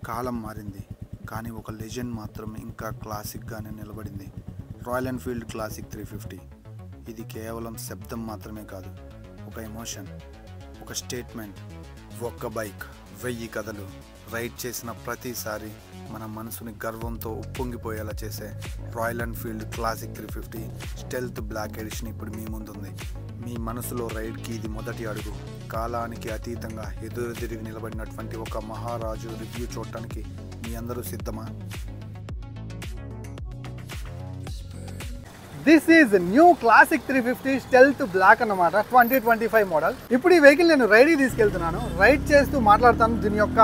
కాలం మారింది, కానీ ఒక లెజెండ్ మాత్రం ఇంకా క్లాసిక్గానే నిలబడింది. Royal Enfield classic 350. ఇది కేవలం శబ్దం మాత్రమే కాదు, ఒక ఎమోషన్, ఒక స్టేట్మెంట్. ఒక్క బైక్, 1000 కథలు. రైడ్ చేసిన ప్రతిసారి మన మనసుని గర్వంతో ఉప్పొంగిపోయేలా చేసే Royal Enfield classic 350 stealth black edition ఇప్పుడు మీ ముందుంది. మీ మనసులో రైడ్కి ఇది మొదటి అడుగు. కాలానికి అతీతంగా ఎదురుదిరిగి నిలబడినటువంటి ఒక మహారాజు రివ్యూ చూడటానికి మీ అందరూ సిద్ధమా? This is new classic 350 stealth black అన్నమాట, 2025 మోడల్. ఇప్పుడు ఈ వెహికల్ నేను రైడ్కి తీసుకెళ్తున్నాను. రైడ్ చేస్తూ మాట్లాడతాను దీని యొక్క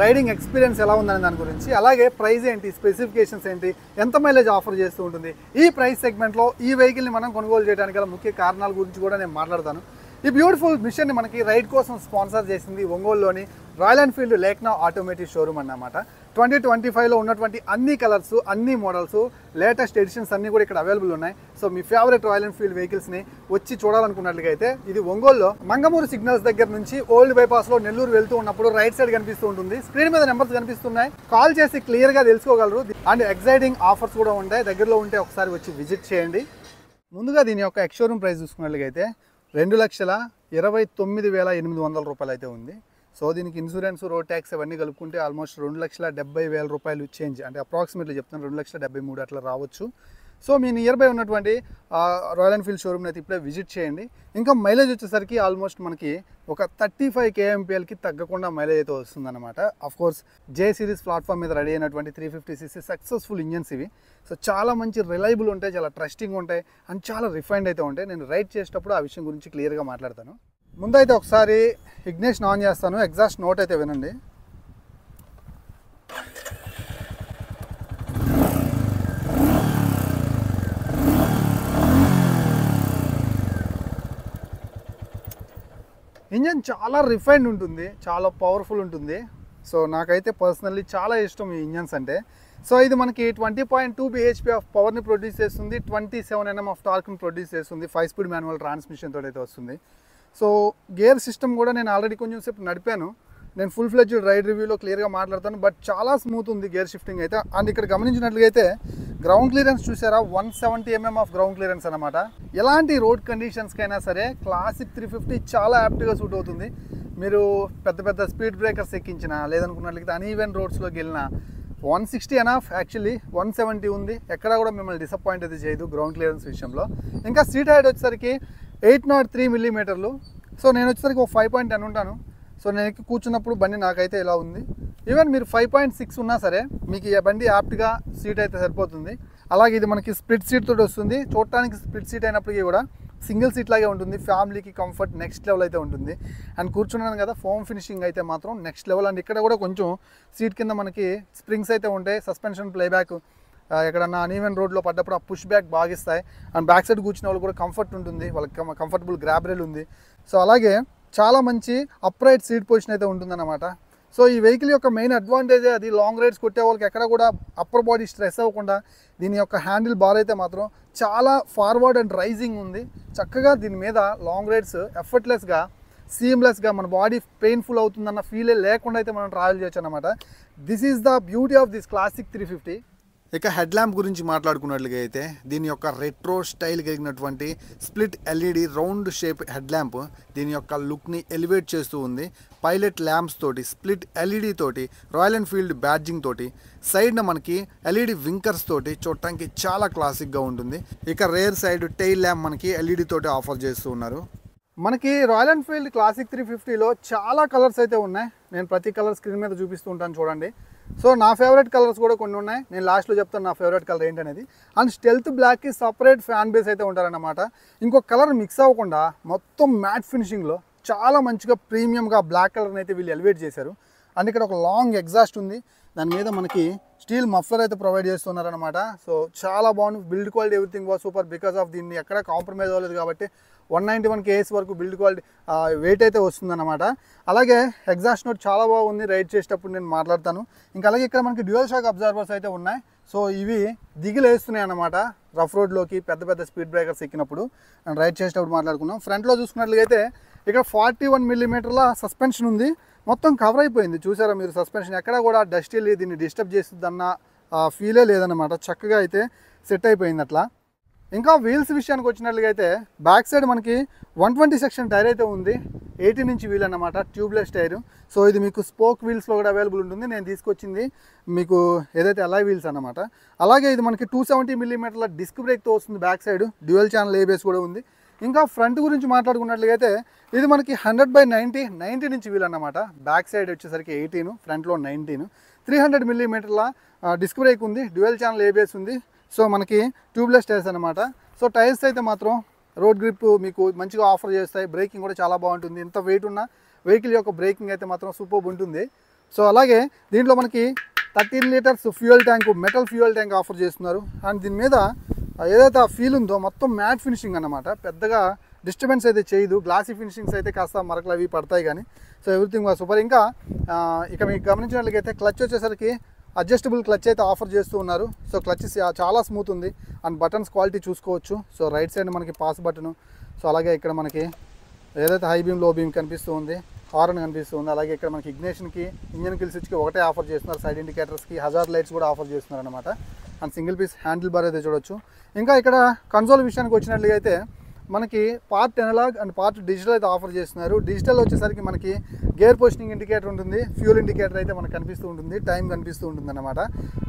రైడింగ్ ఎక్స్పీరియన్స్ ఎలా ఉందనే దాని గురించి, అలాగే ప్రైస్ ఏంటి, స్పెసిఫికేషన్స్ ఏంటి, ఎంత మైలేజ్ ఆఫర్ చేస్తూ ఉంటుంది, ఈ ప్రైస్ సెగ్మెంట్లో ఈ వెహికల్ని మనం కొనుగోలు చేయడానికి గల ముఖ్య కారణాల గురించి కూడా నేను మాట్లాడతాను. ఈ బ్యూటిఫుల్ మిషన్ని మనకి రైడ్ కోసం స్పాన్సర్ చేసింది ఒంగోలులోని రాయల్ ఎన్ఫీల్డ్ లేక్నా ఆటోమేటివ్ షోరూమ్ అన్నమాట. 2025లో ఉన్నటువంటి అన్ని కలర్స్, అన్ని మోడల్స్, లేటెస్ట్ ఎడిషన్స్ అన్నీ కూడా ఇక్కడ అవైలబుల్ ఉన్నాయి. సో మీ ఫేవరెట్ రాయల్ ఎన్ఫీల్డ్ వెహికల్స్ని వచ్చి చూడాలనుకున్నట్లయితే ఇది ఒంగోలులో మంగమూరు సిగ్నల్స్ దగ్గర నుంచి ఓల్డ్ బైపాస్లో నెల్లూరు వెళ్తూ ఉన్నప్పుడు రైట్ సైడ్ కనిపిస్తూ ఉంటుంది. స్క్రీన్ మీద నెంబర్స్ కనిపిస్తున్నాయి, కాల్ చేసి క్లియర్గా తెలుసుకోగలరు. అండ్ ఎక్సైటింగ్ ఆఫర్స్ కూడా ఉంటాయి. దగ్గరలో ఉంటే ఒకసారి వచ్చి విజిట్ చేయండి. ముందుగా దీని యొక్క ఎక్స్ షోరూమ్ ప్రైస్ చూసుకున్నట్లయితే 2,29,800 రూపాయలు అయితే ఉంది. సో దీనికి ఇన్సూరెన్స్, రోడ్ ట్యాక్స్ అవన్నీ కలుపుకుంటే ఆల్మోస్ట్ 2,70,000 రూపాయలు చేంజ్, అంటే అప్రాక్సిమేట్లీ చెప్తాను 2,73,000 అట్లా రావచ్చు. సో మీ నియర్ బై ఉన్నటువంటి రాయల్ ఎన్ఫీల్డ్ షోరూమ్ని అయితే ఇప్పుడే విజిట్ చేయండి. ఇంకా మైలేజ్ వచ్చేసరికి ఆల్మోస్ట్ మనకి ఒక 35 kmplకి తగ్గకుండా మైలేజ్ అయితే వస్తుందన్నమాట. అఫ్కోర్స్ జే సిరీస్ ప్లాట్ఫామ్ మీద రెడీ అయినటువంటి 350cc సక్సెస్ఫుల్ ఇంజన్స్ ఇవి. సో చాలా మంచి రిలయబుల్ ఉంటాయి, చాలా ట్రస్టింగ్ ఉంటాయి, అండ్ చాలా రిఫైన్డ్ అయితే ఉంటాయి. నేను రైడ్ చేసేటప్పుడు ఆ విషయం గురించి క్లియర్గా మాట్లాడతాను. ముందైతే ఒకసారి ఇగ్నిషన్ ఆన్ చేస్తాను, ఎగ్జాస్ట్ నోట్ అయితే వినండి. ఇంజన్ చాలా రిఫైన్డ్ ఉంటుంది, చాలా పవర్ఫుల్ ఉంటుంది. సో నాకైతే పర్సనల్లీ చాలా ఇష్టం ఈ ఇంజన్స్ అంటే. సో ఇది మనకి 20.2 bhp ఆఫ్ పవర్ని ప్రొడ్యూస్ చేస్తుంది, 27 Nm ఆఫ్ టార్క్ని ప్రొడ్యూస్ చేస్తుంది, 5 స్పీడ్ మాన్యువల్ ట్రాన్స్మిషన్ తోటి అయితే వస్తుంది. సో గేర్ సిస్టమ్ కూడా నేను ఆల్రెడీ కొంచెం సేపు నడిపాను, నేను ఫుల్ ఫ్లెడ్జ్డ్ రైడ్ రివ్యూలో క్లియర్గా మాట్లాడతాను. బట్ చాలా స్మూత్ ఉంది గేర్ షిఫ్టింగ్ అయితే. అండ్ ఇక్కడ గమనించినట్లయితే గ్రౌండ్ క్లియరెన్స్ చూసారా, 170 mm ఆఫ్ గ్రౌండ్ క్లియరెన్స్ అనమాట. ఎలాంటి రోడ్ కండిషన్స్కైనా సరే క్లాసిక్ 350 చాలా యాప్ట్గా సూట్ అవుతుంది. మీరు పెద్ద పెద్ద స్పీడ్ బ్రేకర్స్ ఎక్కించినా, లేదనుకున్నట్లయితే అన్ఈవెన్ రోడ్స్లోకి వెళ్ళినా 160 ఎనఫ్, యాక్చువల్లీ 170 ఉంది. ఎక్కడా కూడా మిమ్మల్ని డిసప్పాయింట్ అయితే చేయదు గ్రౌండ్ క్లియరెన్స్ విషయంలో. ఇంకా సీట్ హైట్ వచ్చేసరికి 803 mm. సో నేను వచ్చేసరికి ఒక 5.10 ఉంటాను. సో నేను ఎక్కి కూర్చున్నప్పుడు బండి నాకైతే ఇలా ఉంది. ఈవెన్ మీరు 5.6 ఉన్నా సరే మీకు ఈ బండి యాప్ట్గా సీట్ అయితే సరిపోతుంది. అలాగే ఇది మనకి స్ప్లిట్ సీట్ తోటి వస్తుంది. చూడటానికి స్ప్లిట్ సీట్ అయినప్పటికీ కూడా సింగిల్ సీట్ లాగే ఉంటుంది. ఫ్యామిలీకి కంఫర్ట్ నెక్స్ట్ లెవెల్ అయితే ఉంటుంది. అండ్ కూర్చున్నాను కదా, ఫోమ్ ఫినిషింగ్ అయితే మాత్రం నెక్స్ట్ లెవెల్. అండ్ ఇక్కడ కూడా కొంచెం సీట్ కింద మనకి స్ప్రింగ్స్ అయితే ఉంటాయి. సస్పెన్షన్ ప్లేబ్యాక్, ఎక్కడన్నా అన్ఈవెన్ రోడ్లో పడ్డప్పుడు ఆ పుష్ బ్యాక్ బాగా ఇస్తాయి. అండ్ బ్యాక్ సైడ్ కూర్చున్న వాళ్ళు కూడా కంఫర్ట్ ఉంటుంది, వాళ్ళకి కంఫర్టబుల్ గ్రాబ్ రైల్ ఉంది. సో అలాగే చాలా మంచి అప్రైట్ సీట్ పొజిషన్ అయితే ఉంటుందన్నమాట. సో ఈ వెహికల్ యొక్క మెయిన్ అడ్వాంటేజ్ అది, లాంగ్ రైడ్స్ కొట్టే వాళ్ళకి ఎక్కడ కూడా అప్పర్ బాడీ స్ట్రెస్ అవ్వకుండా దీని యొక్క హ్యాండిల్ బార్ అయితే మాత్రం చాలా ఫార్వర్డ్ అండ్ రైజింగ్ ఉంది. చక్కగా దీని మీద లాంగ్ రైడ్స్ ఎఫర్ట్లెస్గా, సీమ్లెస్గా, మన బాడీ పెయిన్ఫుల్ అవుతుందన్న ఫీలే లేకుండా అయితే మనం ట్రావెల్ చేయొచ్చు అనమాట. This is the beauty of this classic 350. ఇక హెడ్ ల్యాంప్ గురించి మాట్లాడుకున్నట్లుగా అయితే దీని యొక్క రెట్రో స్టైల్ కలిగినటువంటి split LED round shape head lamp దీని యొక్క లుక్ని ఎలివేట్ చేస్తూ ఉంది. పైలట్ ల్యాంప్స్ తోటి, స్ప్లిట్ ఎల్ఈడి తోటి, రాయల్ ఎన్ఫీల్డ్ బ్యాడ్జింగ్ తోటి, సైడ్న మనకి ఎల్ఈడి వింకర్స్ తోటి చూడటానికి చాలా క్లాసిక్గా ఉంటుంది. ఇక రేర్ సైడ్ టైల్ ల్యాంప్ మనకి ఎల్ఈడి తోటి ఆఫర్ చేస్తూ ఉన్నారు. మనకి రాయల్ ఎన్ఫీల్డ్ క్లాసిక్ 350లో చాలా కలర్స్ అయితే ఉన్నాయి. నేను ప్రతి కలర్ స్క్రీన్ మీద చూపిస్తూ ఉంటాను చూడండి. సో నా ఫేవరెట్ కలర్స్ కూడా కొన్ని ఉన్నాయి, నేను లాస్ట్లో చెప్తాను నా ఫేవరెట్ కలర్ ఏంటనేది. అండ్ స్టెల్త్ బ్లాక్కి సపరేట్ ఫ్యాన్ బేస్ అయితే ఉంటారన్నమాట. ఇంకొక కలర్ మిక్స్ అవ్వకుండా మొత్తం మ్యాట్ ఫినిషింగ్లో చాలా మంచిగా ప్రీమియంగా బ్లాక్ కలర్ని అయితే వీళ్ళు ఎలివేట్ చేశారు. అండ్ ఇక్కడ ఒక లాంగ్ ఎగ్జాస్ట్ ఉంది, దాని మీద మనకి స్టీల్ మఫ్లర్ అయితే ప్రొవైడ్ చేస్తున్నారనమాట. సో చాలా బాగుంది. Build quality everything was super because of దీన్ని ఎక్కడ కాంప్రమైజ్ అవ్వలేదు కాబట్టి 191 kgs వరకు బిల్డ్ క్వాలిటీ వెయిట్ అయితే వస్తుందన్నమాట. అలాగే ఎగ్జాస్ట్ నోట్ చాలా బాగుంది, రైడ్ చేసేటప్పుడు నేను మాట్లాడతాను. ఇంకా అలాగే ఇక్కడ మనకి డ్యూయల్ షాక్ అబ్జర్వర్స్ అయితే ఉన్నాయి. సో ఇవి దిగిలేస్తున్నాయి అన్నమాట రఫ్ రోడ్లోకి, పెద్ద పెద్ద స్పీడ్ బ్రేకర్స్ ఎక్కినప్పుడు. అండ్ రైడ్ చేసేటప్పుడు మాట్లాడుకున్నాం. ఫ్రంట్లో చూసుకున్నట్లయితే ఇక్కడ 41 mm సస్పెన్షన్ ఉంది. మొత్తం కవర్ అయిపోయింది. చూసారా మీరు, సస్పెన్షన్ ఎక్కడ కూడా డస్ట్ వెళ్ళి దీన్ని డిస్టర్బ్ చేస్తుందన్న ఫీలే లేదన్నమాట. చక్కగా అయితే సెట్ అయిపోయింది అట్లా. ఇంకా వీల్స్ విషయానికి వచ్చినట్లుగా అయితే బ్యాక్ సైడ్ మనకి 120 సెక్షన్ టైర్ అయితే ఉంది. 18 ఇంచ్ వీల్ అన్నమాట, ట్యూబ్లెస్ టైర్. సో ఇది మీకు స్పోక్ వీల్స్లో కూడా అవైలబుల్ ఉంటుంది. నేను తీసుకొచ్చింది మీకు ఏదైతే అలాయ్ వీల్స్ అన్నమాట. అలాగే ఇది మనకి 270 మిల్లీమీటర్ల డిస్క్ బ్రేక్తో వస్తుంది. Back side dual channel ABS కూడా ఉంది. ఇంకా ఫ్రంట్ గురించి మాట్లాడుకున్నట్లయితే ఇది మనకి 100/90 ఇంచ్ వీల్ అన్నమాట. బ్యాక్ సైడ్ వచ్చేసరికి 18, ఫ్రంట్లో 19, 300 మిల్లీమీటర్ల డిస్క్ బ్రేక్ ఉంది, డ్యూయల్ ఛానల్ ఏబిఎస్ ఉంది. సో మనకి ట్యూబ్లెస్ టైర్స్ అనమాట. సో టైర్స్ అయితే మాత్రం రోడ్ గ్రిప్ మీకు మంచిగా ఆఫర్ చేస్తాయి. బ్రేకింగ్ కూడా చాలా బాగుంటుంది. ఇంత వెయిట్ ఉన్న వెహికల్ యొక్క బ్రేకింగ్ అయితే మాత్రం సూపర్ ఉంటుంది. సో అలాగే దీంట్లో మనకి 13 litres fuel tank, metal fuel tank offer చేస్తున్నారు. అండ్ దీని మీద ఏదైతే ఆ ఫీల్ ఉందో మొత్తం మ్యాట్ ఫినిషింగ్ అన్నమాట. పెద్దగా డిస్టర్బెన్స్ అయితే చేయదు. గ్లాసీ ఫినిషింగ్స్ అయితే కాస్త మరకలు అవి పడతాయి కానీ. So everything super. ఇంకా ఇక మీకు గమనించినట్లయితే క్లచ్ వచ్చేసరికి అడ్జస్టబుల్ క్లచ్ అయితే ఆఫర్ చేస్తూ ఉన్నారు. సో క్లచ్ చాలా స్మూత్ ఉంది. అండ్ బటన్స్ క్వాలిటీ చూసుకోవచ్చు. సో రైట్ సైడ్ మనకి పాస్ బటను. సో అలాగే ఇక్కడ మనకి ఏదైతే హై బీమ్, లో బీమ్ కనిపిస్తూ ఉంది, హార్న్ కనిపిస్తూ ఉంది. అలాగే ఇక్కడ మనకి ఇగ్నిషన్కి, ఇంజన్ కిల్ స్విచ్కి ఒకటే ఆఫర్ చేస్తున్నారు. సైడ్ ఇండికేటర్స్కి, హజార్డ్ లైట్స్ కూడా ఆఫర్ చేస్తున్నారు అనమాట. And single piece handle bar అయితే చూడొచ్చు. ఇంకా ఇక్కడ కన్సోల్ విషయానికి వచ్చినట్లుగా అయితే మనకి part analog and part digital అయితే ఆఫర్ చేస్తున్నారు. డిజిటల్ వచ్చేసరికి మనకి గేర్ పొజిషనింగ్ ఇండికేటర్ ఉంటుంది, ఫ్యూల్ ఇండికేటర్ అయితే మనకు కనిపిస్తూ ఉంటుంది, టైం కనిపిస్తూ ఉంటుంది అన్నమాట.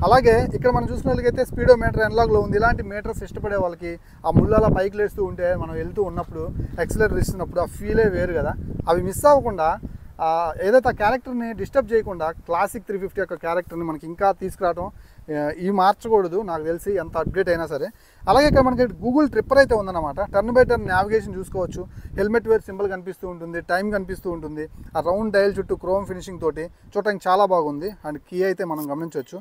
అలాగే ఇక్కడ మనం చూసినట్లయితే స్పీడో మీటర్ ఎనలాగ్లో ఉంది. ఇలాంటి మీటర్స్ ఇష్టపడే వాళ్ళకి ఆ ముళ్ళలా పైకి లేస్తూ ఉంటే మనం వెళ్తూ ఉన్నప్పుడు ఎక్సలరేటర్ ఇస్తున్నప్పుడు ఆ ఫీలే వేరు కదా. అవి మిస్ అవ్వకుండా ఏదైతే ఆ క్యారెక్టర్ని డిస్టర్బ్ చేయకుండా క్లాసిక్ 350 యొక్క క్యారెక్టర్ని మనకి ఇంకా తీసుకురావడం ఈ మార్చకూడదు నాకు తెలిసి, ఎంత అప్డేట్ అయినా సరే. అలాగే ఇక్కడ మనకి గూగుల్ ట్రిప్పర్ అయితే ఉందన్నమాట. టర్న్ బై టర్న్ నావిగేషన్ చూసుకోవచ్చు. హెల్మెట్ వేర్ సింబల్ కనిపిస్తూ ఉంటుంది, టైం కనిపిస్తూ ఉంటుంది. ఆ రౌండ్ డయల్ చుట్టూ క్రోమ్ ఫినిషింగ్ తోటి చూడటానికి చాలా బాగుంది. అండ్ కీ అయితే మనం గమనించవచ్చు,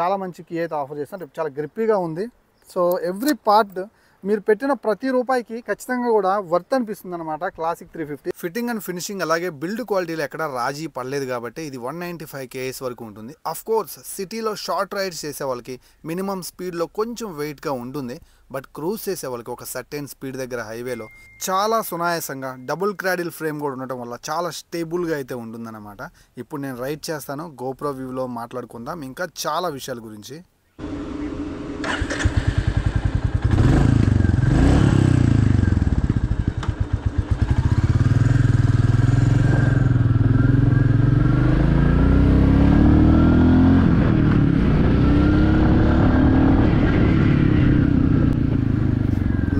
చాలా మంచి కీ అయితే ఆఫర్ చేస్తున్నారు. చాలా గ్రిప్పీగా ఉంది. సో ఎవ్రీ పార్ట్ మీరు పెట్టిన ప్రతి రూపాయికి ఖచ్చితంగా కూడా వర్త్ అనిపిస్తుంది అనమాట క్లాసిక్ 350. ఫిట్టింగ్ అండ్ ఫినిషింగ్ అలాగే బిల్డ్ క్వాలిటీలో ఎక్కడ రాజీ పడలేదు కాబట్టి ఇది 195 kS వరకు ఉంటుంది. అఫ్ కోర్స్ సిటీలో షార్ట్ రైడ్స్ చేసే వాళ్ళకి మినిమం స్పీడ్లో కొంచెం వెయిట్గా ఉంటుంది. బట్ క్రూజ్ చేసే వాళ్ళకి ఒక సర్టెన్ స్పీడ్ దగ్గర హైవేలో చాలా సునాయాసంగా డబుల్ క్రాడిల్ ఫ్రేమ్ కూడా ఉండటం వల్ల చాలా స్టేబుల్గా అయితే ఉంటుందన్నమాట. ఇప్పుడు నేను రైడ్ చేస్తాను, గోప్రో వ్యూలో మాట్లాడుకుందాం ఇంకా చాలా విషయాల గురించి.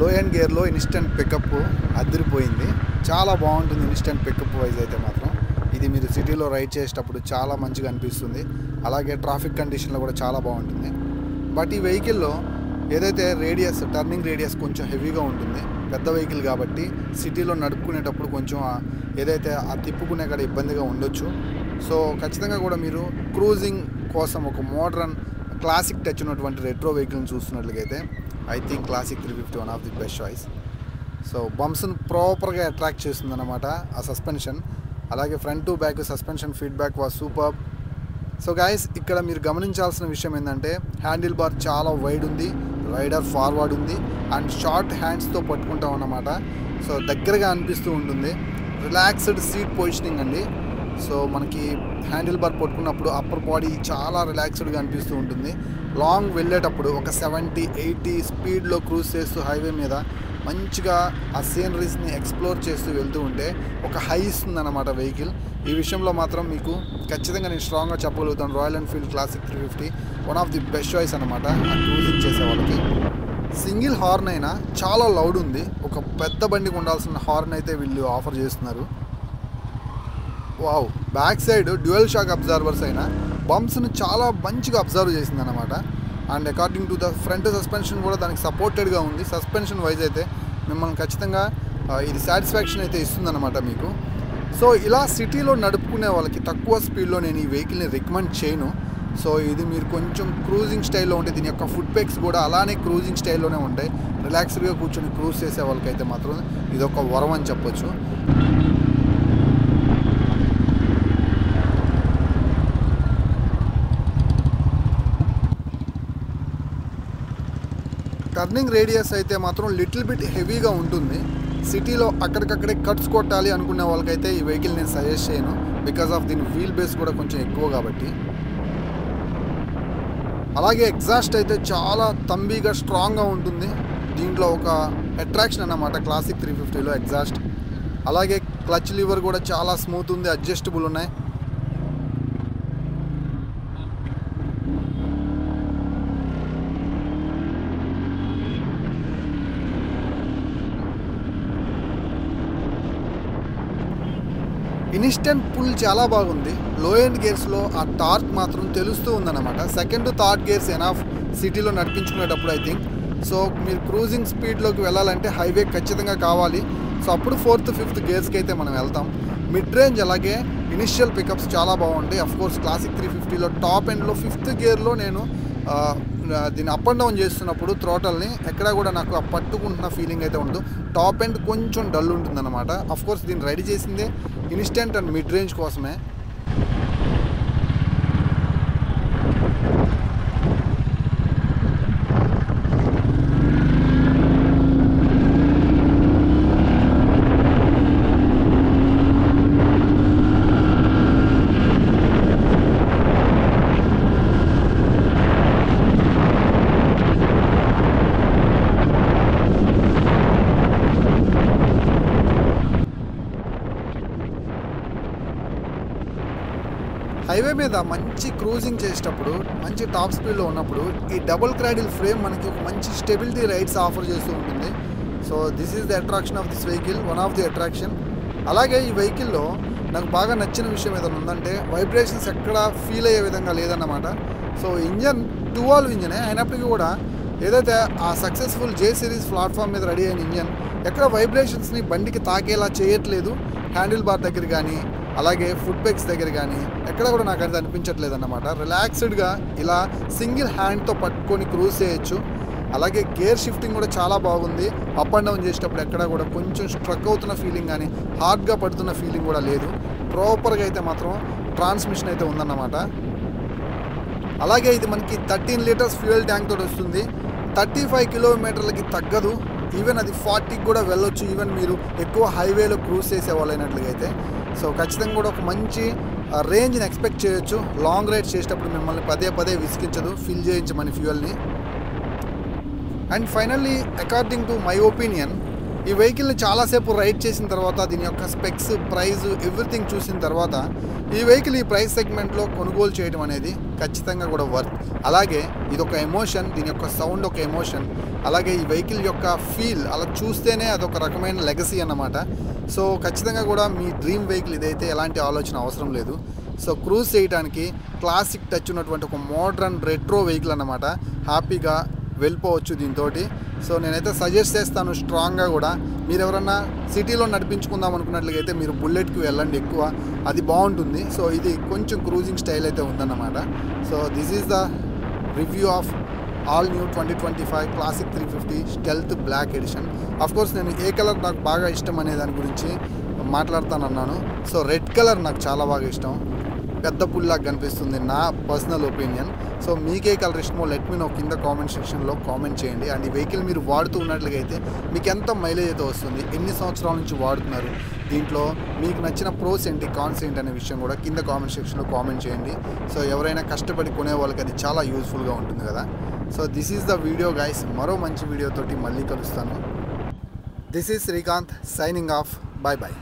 లో అండ్ గేర్లో ఇన్స్టెంట్ పికప్ అదిరిపోయింది. చాలా బాగుంటుంది ఇన్స్టెంట్ పికప్ వైజ్ అయితే మాత్రం. ఇది మీరు సిటీలో రైడ్ చేసేటప్పుడు చాలా మంచిగా అనిపిస్తుంది. అలాగే ట్రాఫిక్ కండిషన్లో కూడా చాలా బాగుంటుంది. బట్ ఈ వెహికల్లో ఏదైతే రేడియస్, టర్నింగ్ రేడియస్ కొంచెం హెవీగా ఉంటుంది. పెద్ద వెహికల్ కాబట్టి సిటీలో నడుపుకునేటప్పుడు కొంచెం ఏదైతే ఆ తిప్పుకునే కాడ ఇబ్బందిగా ఉండొచ్చు. సో ఖచ్చితంగా కూడా మీరు క్రూజింగ్ కోసం ఒక మోడ్రన్ క్లాసిక్ టచ్ ఉన్నటువంటి రెట్రో వెహికల్ని చూస్తున్నట్లయితే I think classic 350 one of the best choice. So బంప్స్ని ప్రాపర్గా అట్రాక్ట్ చేస్తుందన్నమాట ఆ సస్పెన్షన్. అలాగే front to back suspension feedback was super. So guys ఇక్కడ మీరు గమనించాల్సిన విషయం ఏంటంటే హ్యాండిల్ బార్ చాలా వైడ్ ఉంది, రైడర్ ఫార్వర్డ్ ఉంది అండ్ షార్ట్ హ్యాండ్స్తో పట్టుకుంటాం అన్నమాట. సో దగ్గరగా అనిపిస్తూ ఉంటుంది. రిలాక్స్డ్ సీట్ పొజిషనింగ్ అండి. సో మనకి హ్యాండిల్ బార్ పట్టుకున్నప్పుడు అప్పర్ బాడీ చాలా రిలాక్స్డ్గా అనిపిస్తూ ఉంటుంది. లాంగ్ వెళ్ళేటప్పుడు ఒక 70-80 స్పీడ్లో క్రూజ్ చేస్తూ హైవే మీద మంచిగా ఆ సీనరీస్ని ఎక్స్ప్లోర్ చేస్తూ వెళ్తూ ఉంటే ఒక హై ఇస్తుందన్నమాట వెహికల్. ఈ విషయంలో మాత్రం మీకు ఖచ్చితంగా నేను స్ట్రాంగ్గా చెప్పగలుగుతాను. Royal Enfield classic 350 one of the best choice అనమాట ఆ క్రూజింగ్ చేసే వాళ్ళకి. సింగిల్ హార్న్ అయినా చాలా లౌడ్ ఉంది. ఒక పెద్ద బండికి ఉండాల్సిన హార్న్ అయితే వీళ్ళు ఆఫర్ చేస్తున్నారు. Wow, back side dual shock absorbers అయినా బంప్స్ని చాలా మంచిగా అబ్జర్వ్ చేసింది అనమాట. And according to the front suspension కూడా దానికి సపోర్టెడ్గా ఉంది. సస్పెన్షన్ వైజ్ అయితే మిమ్మల్ని ఖచ్చితంగా ఇది సాటిస్ఫాక్షన్ అయితే ఇస్తుందన్నమాట మీకు. సో ఇలా సిటీలో నడుపుకునే వాళ్ళకి తక్కువ స్పీడ్లో నేను ఈ వెహికల్ని రికమెండ్ చేయను. సో ఇది మీరు కొంచెం క్రూజింగ్ స్టైల్లో ఉంటే దీని యొక్క ఫుడ్ పెక్స్ కూడా అలానే క్రూజింగ్ స్టైల్లోనే ఉంటాయి. రిలాక్స్డ్గా కూర్చొని క్రూజ్ చేసే వాళ్ళకైతే మాత్రం ఇది ఒక వరం అని చెప్పొచ్చు. టర్నింగ్ రేడియస్ అయితే మాత్రం లిటిల్ బిట్ హెవీగా ఉంటుంది. సిటీలో అక్కడికక్కడే కట్స్ కొట్టాలి అనుకునే వాళ్ళకైతే ఈ వెహికల్ నేను సజెస్ట్ చేయను, బికాస్ ఆఫ్ దీని వీల్ బేస్ కూడా కొంచెం ఎక్కువ కాబట్టి. అలాగే ఎగ్జాస్ట్ అయితే చాలా తంబీగా స్ట్రాంగ్గా ఉంటుంది. దీంట్లో ఒక అట్రాక్షన్ అన్నమాట క్లాసిక్ 350లో ఎగ్జాస్ట్. అలాగే క్లచ్ లివర్ కూడా చాలా స్మూత్ ఉంది, అడ్జస్టబుల్ ఉన్నాయి. ఇన్స్టెంట్ పుల్ చాలా బాగుంది. లో ఎండ్ గేర్స్లో ఆ టార్క్ మాత్రం తెలుస్తూ ఉందన్నమాట. సెకండ్ థర్డ్ గేర్స్ ఎనాఫ్ సిటీలో నడిపించుకునేటప్పుడు ఐ థింక్. సో మీరు క్రూజింగ్ స్పీడ్లోకి వెళ్ళాలంటే హైవే ఖచ్చితంగా కావాలి. సో అప్పుడు ఫోర్త్ ఫిఫ్త్ గేర్స్కి అయితే మనం వెళ్తాం. మిడ్ రేంజ్ అలాగే ఇనిషియల్ పికప్స్ చాలా బాగుంటాయి. అఫ్కోర్స్ క్లాసిక్ 350లో టాప్ ఎండ్లో ఫిఫ్త్ గేర్లో నేను దీన్ని అప్ అండ్ డౌన్ చేస్తున్నప్పుడు థ్రోటల్ని ఎక్కడా కూడా నాకు ఆ పట్టుకుంటున్న ఫీలింగ్ అయితే ఉండదు. టాప్ ఎండ్ కొంచెం డల్ ఉంటుందన్నమాట. అఫ్కోర్స్ దీన్ని రెడీ చేసిందే ఇన్స్టెంట్ అండ్ మిడ్ రేంజ్ కోసమే. హైవే మీద మంచి క్రూజింగ్ చేసేటప్పుడు, మంచి టాప్ స్పీడ్లో ఉన్నప్పుడు ఈ డబుల్ క్రాడిల్ ఫ్రేమ్ మనకి ఒక మంచి స్టెబిలిటీ రైడ్స్ ఆఫర్ చేస్తూ ఉంటుంది. So this is the attraction of this vehicle, one of the attraction. అలాగే ఈ వెహికల్లో నాకు బాగా నచ్చిన విషయం ఏదైనా ఉందంటే వైబ్రేషన్స్ ఎక్కడ ఫీల్ అయ్యే విధంగా లేదన్నమాట. సో ఇంజన్ 2 వాల్వ్ ఇంజనే అయినప్పటికీ కూడా ఏదైతే ఆ సక్సెస్ఫుల్ జే సిరీస్ ప్లాట్ఫామ్ మీద రెడీ అయిన ఇంజన్ ఎక్కడ వైబ్రేషన్స్ని బండికి తాకేలా చేయట్లేదు. హ్యాండిల్ బార్ దగ్గర కానీ అలాగే ఫుట్ పెగ్స్ దగ్గర కానీ ఎక్కడ కూడా నాకు అది అనిపించట్లేదు అన్నమాట. రిలాక్స్డ్గా ఇలా సింగిల్ హ్యాండ్తో పట్టుకొని క్రూజ్ చేయొచ్చు. అలాగే గేర్ షిఫ్టింగ్ కూడా చాలా బాగుంది. అప్ అండ్ డౌన్ చేసేటప్పుడు ఎక్కడ కూడా కొంచెం స్ట్రక్ అవుతున్న ఫీలింగ్ కానీ హార్డ్గా పడుతున్న ఫీలింగ్ కూడా లేదు. ప్రాపర్గా అయితే మాత్రం ట్రాన్స్మిషన్ అయితే ఉందన్నమాట. అలాగే ఇది మనకి 13 లీటర్స్ ఫ్యూయల్ ట్యాంక్ తోటి వస్తుంది. 35 కిలోమీటర్లకి తగ్గదు. ఈవెన్ అది 40కి కూడా వెళ్ళొచ్చు, ఈవెన్ మీరు ఎక్కువ హైవేలో క్రూజ్ చేసే వాళ్ళైనట్లుగా అయితే. సో ఖచ్చితంగా కూడా ఒక మంచి రేంజ్ని ఎక్స్పెక్ట్ చేయొచ్చు. లాంగ్ రైడ్ చేసేటప్పుడు మిమ్మల్ని పదే పదే విసిగించదు ఫిల్ చేయించమని ఫ్యూయల్ని. And finally according to my opinion, ఈ వెహికల్ని చాలాసేపు రైడ్ చేసిన తర్వాత దీని యొక్క స్పెక్స్, ప్రైస్, ఎవ్రీథింగ్ చూసిన తర్వాత ఈ వెహికల్ ఈ ప్రైస్ సెగ్మెంట్లో కొనుగోలు చేయడం అనేది ఖచ్చితంగా కూడా వర్త్. అలాగే ఇది ఒక ఎమోషన్, దీని యొక్క సౌండ్ ఒక ఎమోషన్. అలాగే ఈ వెహికల్ యొక్క ఫీల్ అలా చూస్తేనే అదొక రకమైన లెగసీ అన్నమాట. సో ఖచ్చితంగా కూడా మీ డ్రీమ్ వెహికల్ ఇదైతే ఎలాంటి ఆలోచన అవసరం లేదు. సో క్రూజ్ చేయడానికి క్లాసిక్ టచ్ ఉన్నటువంటి ఒక మోడ్రన్ రెట్రో వెహికల్ అన్నమాట. హ్యాపీగా వెళ్ళిపోవచ్చు దీంతో. సో నేనైతే సజెస్ట్ చేస్తాను స్ట్రాంగ్గా కూడా. మీరు ఎవరన్నా సిటీలో నడిపించుకుందాం అనుకున్నట్లయితే మీరు బుల్లెట్కి వెళ్ళండి ఎక్కువ, అది బాగుంటుంది. సో ఇది కొంచెం క్రూజింగ్ స్టైల్ అయితే ఉందన్నమాట. So this is the review of all new 2025 classic 350 stealth black edition. Of course నేను ఏ కలర్ నాకు బాగా ఇష్టం అనే దాని గురించి మాట్లాడుతానన్నాను. సో రెడ్ కలర్ నాకు చాలా బాగా ఇష్టం, పెద్ద పుల్లాగా కనిపిస్తుంది నా పర్సనల్ ఒపీనియన్. సో మీకే కలర్ ఇష్టమో లెట్ మీ నో కింద కామెంట్ సెక్షన్లో కామెంట్ చేయండి. అండ్ ఈ వెహికల్ మీరు వాడుతూ ఉన్నట్లుగా అయితే మీకు ఎంత మైలేజ్ అయితే వస్తుంది, ఎన్ని సంవత్సరాల నుంచి వాడుతున్నారు, దీంట్లో మీకు నచ్చిన ప్రోస్ ఏంటి, కాన్స్ ఏంటి అనే విషయం కూడా కింద కామెంట్ సెక్షన్లో కామెంట్ చేయండి. సో ఎవరైనా కష్టపడి కొనే వాళ్ళకి అది చాలా యూస్ఫుల్గా ఉంటుంది కదా. So this is the video guys. మరో మంచి వీడియోతోటి మళ్ళీ కలుస్తాను. This is Srikanth signing off. Bye bye.